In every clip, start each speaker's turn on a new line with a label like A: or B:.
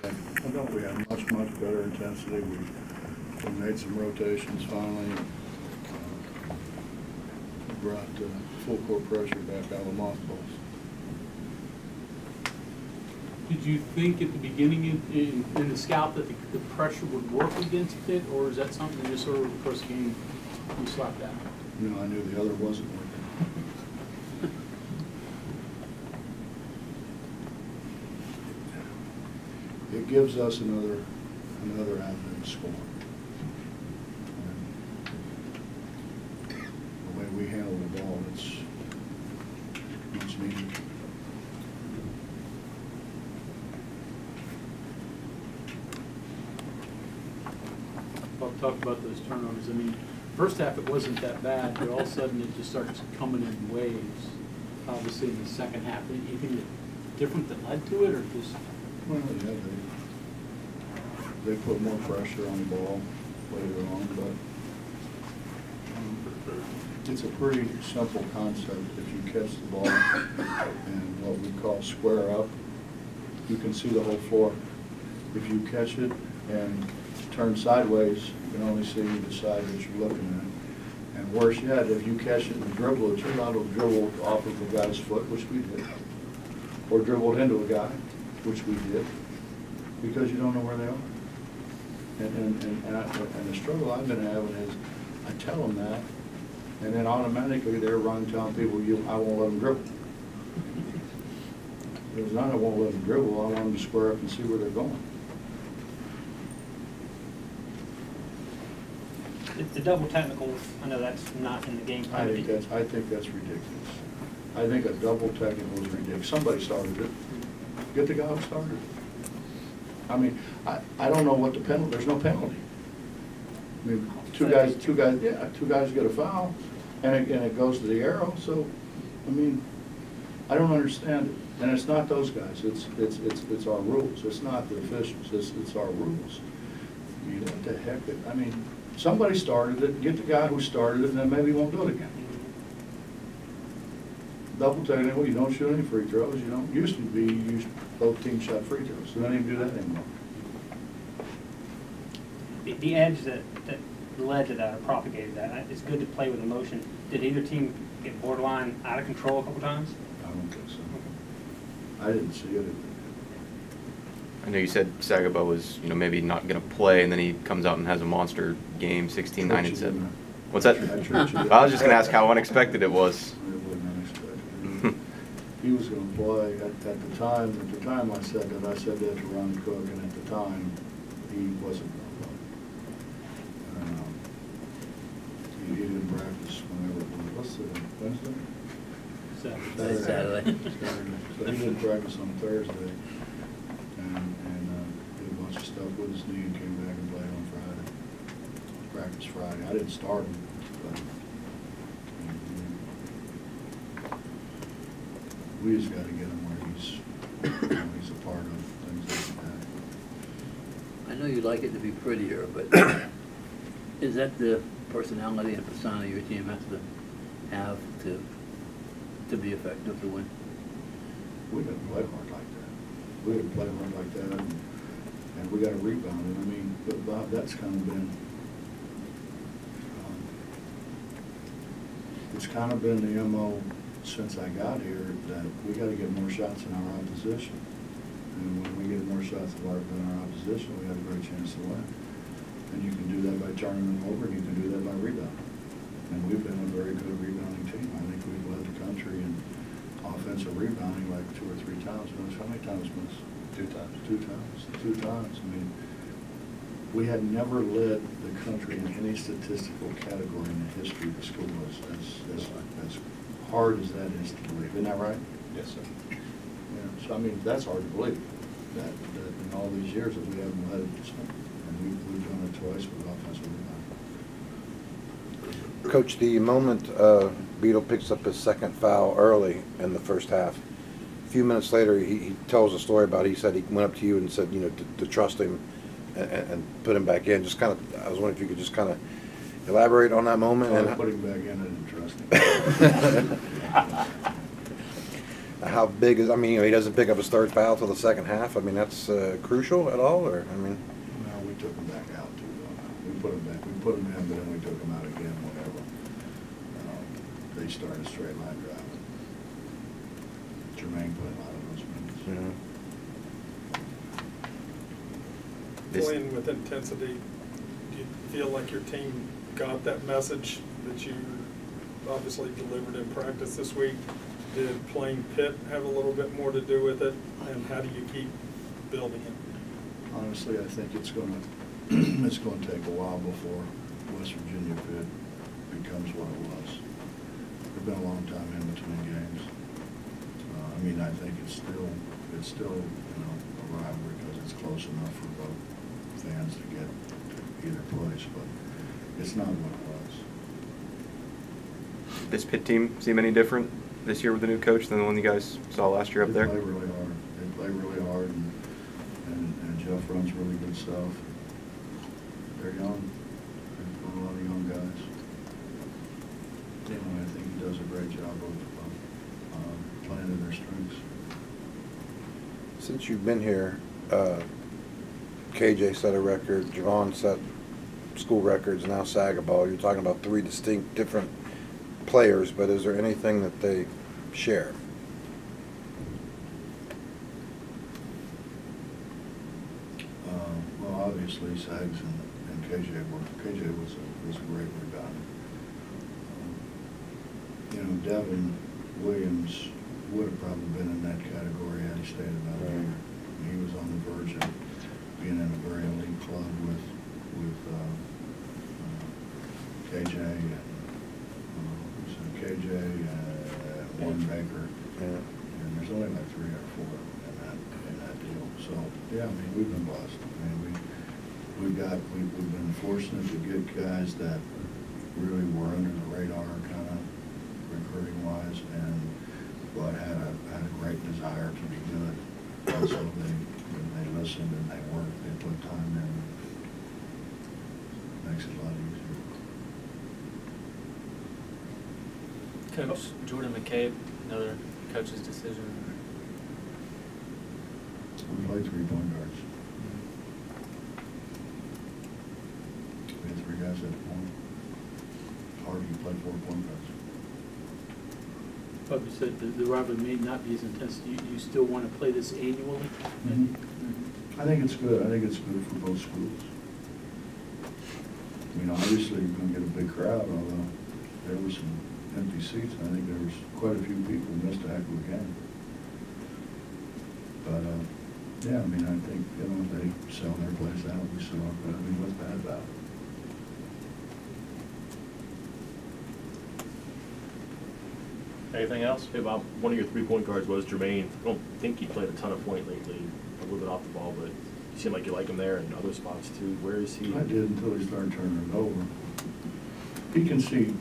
A: I thought we had much better intensity. We made some rotations finally. Brought full court pressure back out of the mothballs.
B: Did you think at the beginning in the scout that the pressure would work against Pitt, or is that something that just sort of the first game you slapped out?
A: No, I knew the other wasn't working. It gives us another avenue to score. The way we handle the ball, it's much needed.
B: I'll talk about those turnovers. I mean, first half it wasn't that bad, but all of a sudden it just starts coming in waves. Obviously in the second half, anything different that led to it, or just?
A: Well, yeah, they put more pressure on the ball later on, but it's a pretty simple concept. If you catch the ball and what we call square up, you can see the whole floor. If you catch it and turn sideways, you can only see the side that you're looking at. And worse yet, if you catch it and dribble it, you're allowed to dribble off of a guy's foot, which we did, or dribble into a guy, which we did, because you don't know where they are. And the struggle I've been having is, I tell them that, and then automatically they're running telling people, I won't let them dribble. It's not I won't let them dribble, I want them to square up and see where they're going.
C: The double technicals, I know that's not in the game plan.
A: I think that's ridiculous. I think a double technical is ridiculous. Somebody started it. Get the guy who started it. I mean, I don't know what the penalty. There's no penalty. I mean, two guys get a foul, and it goes to the arrow. So, I mean, I don't understand it. And it's not those guys. It's our rules. It's not the officials. It's our rules. I mean, what the heck? I mean, somebody started it. Get the guy who started it, and then maybe he won't do it again. Double technical, you don't shoot any free throws. You don't. Used to be both teams shot free throws. So they don't even do that anymore.
C: The edge that led to that or propagated that, it's good to play with emotion. Did either team get borderline out of control a couple times?
A: I don't think so. I didn't see it.
D: I know you said Sagaba was, maybe not going to play, and then he comes out and has a monster game, 16, 9, and 7. What's that? I was just going to ask how unexpected it was.
A: It wasn't unexpected. He was going to play at the time. At the time, I said that to Ron Cook, and at the time, he wasn't going to play. He didn't practice whenever it was. What's the Wednesday?
E: Saturday.
A: So he didn't practice on Thursday, and did a bunch of stuff with his knee and came back and played on Friday. Practice Friday. I didn't start him, but we just got to get him where he's a part of things like that.
E: I know you like it to be prettier, but is that the personality and persona your team has to have to be effective to win?
A: We didn't play hard like that. We didn't play hard like that, and we got to rebound it. I mean, but Bob, that's kind of been, it's kind of been the MO since I got here, that we got to get more shots in our opposition. And when we get more shots in our opposition, we have a great chance to win. And you can do that by turning them over, and you can do that by rebounding. And we've been a very good rebounding team. I think we've led the country in offensive rebounding like 2 or 3 times. How many times, Miss?
F: 2 times.
A: 2 times. 2 times. I mean, we had never led the country in any statistical category in the history of the school. As hard as that is to believe. Isn't that right?
F: Yes, sir.
A: Yeah. So, I mean, that's hard to believe, that in all these years that we haven't led it. And we've done it twice with offensive rebounding.
G: Coach, the moment Beadle picks up his second foul early in the first half, a few minutes later he tells a story about, he said he went up to you and said, to trust him and put him back in. Just kind of, I was wondering if you could just kind of elaborate on that moment.
A: And put him back in, I didn't trust him.
G: How big is, I mean, he doesn't pick up his third foul till the second half. I mean, that's crucial at all, or, I mean?
A: No, we took him back out too. We put him back. We put him in, but then we took him out again. Whatever. They started straight line driving. Jermaine put a lot of those minutes.
F: Playing with intensity, do you feel like your team got that message that you obviously delivered in practice this week? Did playing Pitt have a little bit more to do with it, and how do you keep building it?
A: Honestly, I think it's going to it's going to take a while before West Virginia Pitt becomes what it was. It's been a long time in between games. I mean, I think it's still a rivalry because it's close enough for both fans to get to either place, but it's not what it was.
D: This Pitt team seem any different this year with the new coach than the one you guys saw last year up there?
A: They play really hard. They play really hard, and Jeff runs really good stuff. They're young. They've got a lot of young guys. I think he does a great job of playing to their strengths.
G: Since you've been here, KJ set a record, Javon set school records, now Sagaball. You're talking about three distinct different players, but is there anything that they share?
A: Well, obviously, Sags and KJ was a great rebounder. Devin Williams would have probably been in that category had he stayed about a year. He was on the verge of being in a very elite club with KJ and KJ and Warren Baker.
G: Yeah.
A: And there's only like 3 or 4 in that deal. So yeah, I mean, we've been blessed. I mean, we've been fortunate to get guys that really were under the radar, kind of recruiting wise, but had a great desire to be good. Also, they listened and they worked. They put time in. It makes it a lot easier.
H: Coach Jordan McCabe, another coach's decision.
A: We played 3 point guards. We had 3 guys at the point. Hard to play 4 point guards.
B: But you said the rivalry may not be as intense. You still want to play this annually?
A: I think it's good. I think it's good for both schools. I mean, obviously, you're going to get a big crowd, although there were some empty seats. I think there was quite a few people who missed a heck of a game. But, yeah, I mean, I think, if they sell their place out, we sell our place. I mean, what's bad about it?
I: Anything else? Hey, Bob, one of your 3-point guards was Jermaine. I don't think he played a ton of point lately, a little bit off the ball, but you seem like you like him there and other spots too. Where is he?
A: I did until he started turning it over. He can see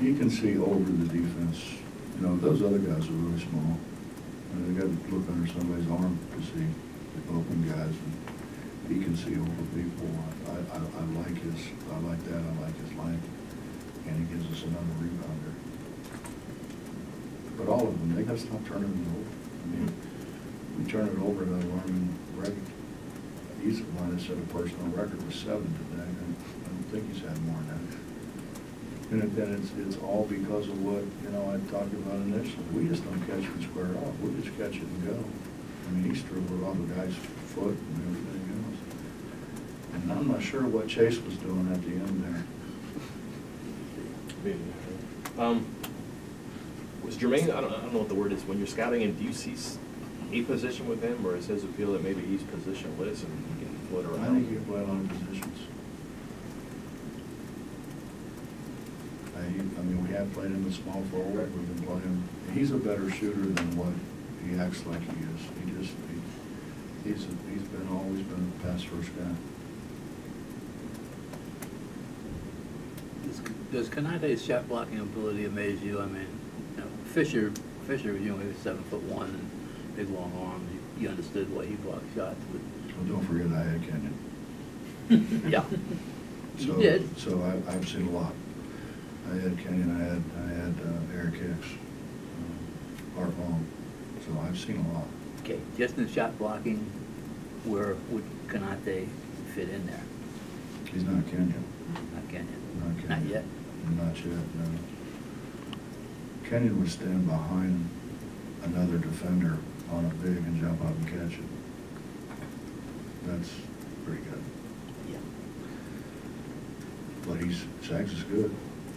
A: over the defense. Those other guys are really small. They got to look under somebody's arm to see the open guys, and he can see over people. I like that. I like his length, and he gives us another rebounder. But all of them, they got to stop turning it over. I mean, we turn it over to Norman Reagan. He's the one that set a personal record with 7 today. I don't think he's had more than that. And then it's all because of what I talked about initially. We just don't catch it square off. We just catch it and go. I mean, he dribbled off a guy's foot and everything else. And I'm not sure what Chase was doing at the end there.
I: Was Jermaine, I don't know what the word is, when you're scouting him, do you see a position with him, or is his appeal that maybe he's positionless and he can float around?
A: I think he can play a lot of positions. I mean, we have played him as small forward. We've been playing. He's a better shooter than what he acts like he is. He's always been a pass first guy.
E: Does Kanate's shot blocking ability amaze you? I mean, Fisher was, he was 7'1" and big long arms. You understood why he blocked shots.
A: Well, don't forget I had Kenyon.
E: Yeah.
A: So,
E: you did.
A: So I've seen a lot. I had Kenyon. I had Eric Hicks, Art Long. So I've seen a lot.
E: Okay, just in shot blocking, where would Canate fit in there?
A: He's not Kenyon.
E: Not Kenyon?
A: Not Kenyon.
E: Not yet?
A: Not yet, no. Kenyon would stand behind another defender on a big and jump up and catch it. That's pretty good.
E: Yeah.
A: But Sags is good.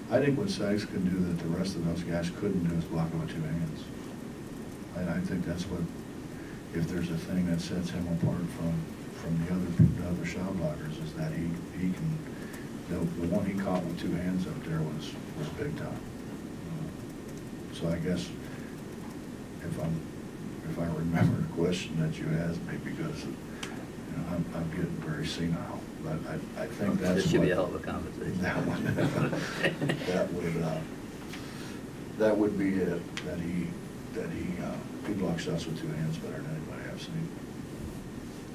A: I think what Sags can do that the rest of those guys couldn't do is block him with two hands. I think that's what, if there's a thing that sets him apart from the other shot blockers, is that he can, the one he caught with two hands up there was big time. So I guess if I remember the question that you asked me, because I'm getting very senile, but I think that's
E: This should be a
A: what-
E: hell of a conversation.
A: That would be it. That he blocks shots with two hands better than anybody I've seen.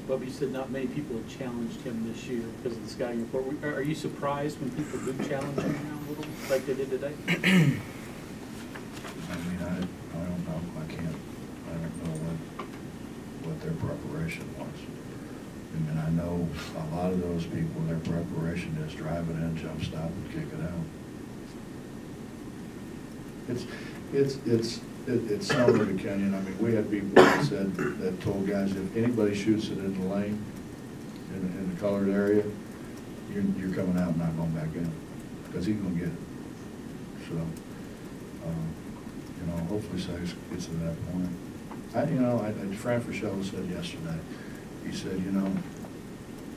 B: Bubby, you said not many people have challenged him this year because of the scouting report. Are you surprised when people do challenge him now a little, like they did today?
A: I mean, I don't know. I don't know what their preparation was. I mean, I know a lot of those people, their preparation is drive it in, jump stop, and kick it out. It's similar to Kenyon. I mean, we had people that told guys, if anybody shoots it in the lane, in the colored area, you're coming out and not going back in, because he's going to get it. So, hopefully Sags gets to that point. Fran Frischel said yesterday, he said,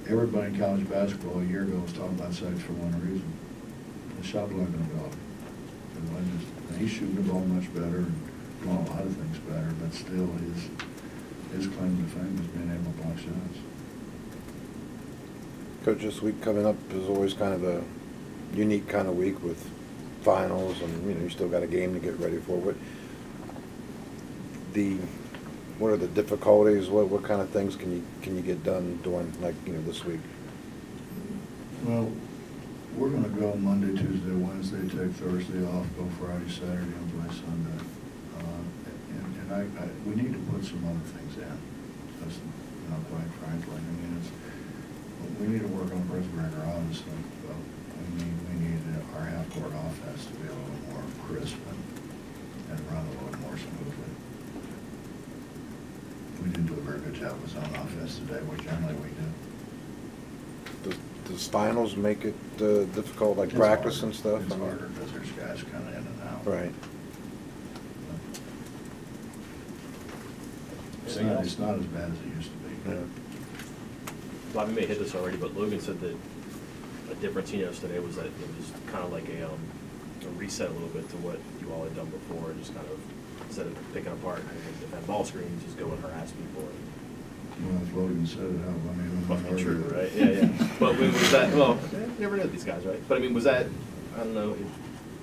A: everybody in college basketball a year ago was talking about Sags for one reason: the shot blocking ability. He's shooting the ball much better and doing a lot of things better, but still his claim to fame is being able to block shots.
G: Coach, this week coming up is always kind of a unique kind of week with finals, and you still got a game to get ready for. What are the difficulties? What kind of things can you get done during this week? Well,
A: we're going to go Monday, Tuesday, Wednesday, take Thursday off, go Friday, Saturday, and play Sunday. And we need to put some other things in. Just, quite frankly, I mean, we need to work on Pressburger, obviously, but we need our half-court offense to be a little more crisp and run a little more smoothly. We didn't do a very good job with zone offense today, which generally we do.
G: Does finals make it difficult, like
A: It's
G: practice
A: harder.
G: and stuff?
A: It's harder because there's guys kind of in and out.
G: Right.
A: It's not as bad as it used to be.
G: Yeah.
I: Bobby may hit this already, but Logan said that a difference he noticed today was that it was kind of like a reset a little bit to what you all had done before, and just kind of, instead of picking apart and defend ball screens, just go and harass people.
A: Well, if Logan said it out, I mean,
I: Fucking true, right? Yeah. But was that, well, you never know these guys, right? But I mean, was that, I don't know,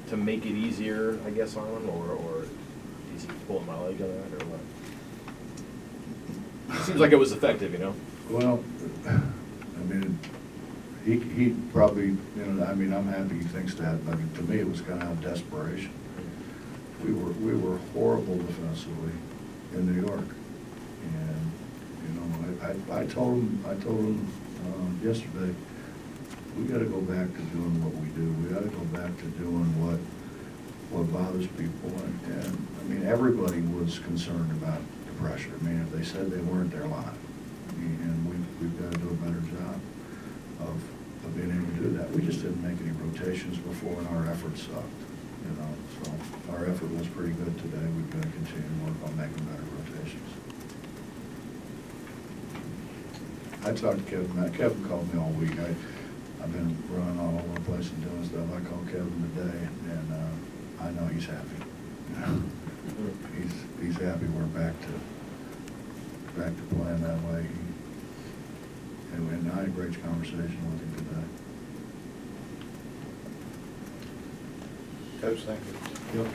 I: to make it easier, I guess, on him, or is he pulling my leg on that, or what? It seems like it was effective,
A: Well, I mean, he probably, I'm happy he thinks that, but to me, it was kind of out of desperation. We were horrible defensively in New York, and I told him yesterday, we got to go back to doing what we do. We got to go back to doing what bothers people, and I mean, everybody was concerned about the pressure. I mean, if they said they weren't, they're lying. And we've got to do a better job of being able to do that. We just didn't make any rotations before, and our effort sucked. So our effort was pretty good today. We've got to continue to work on making better rotations. I talked to Kevin. Kevin called me all week. I've been running all over the place and doing stuff. I called Kevin today, and I know he's happy. He's happy we're back to playing that way. And I had a great conversation with him today.
G: Coach, thank you.
A: Yep.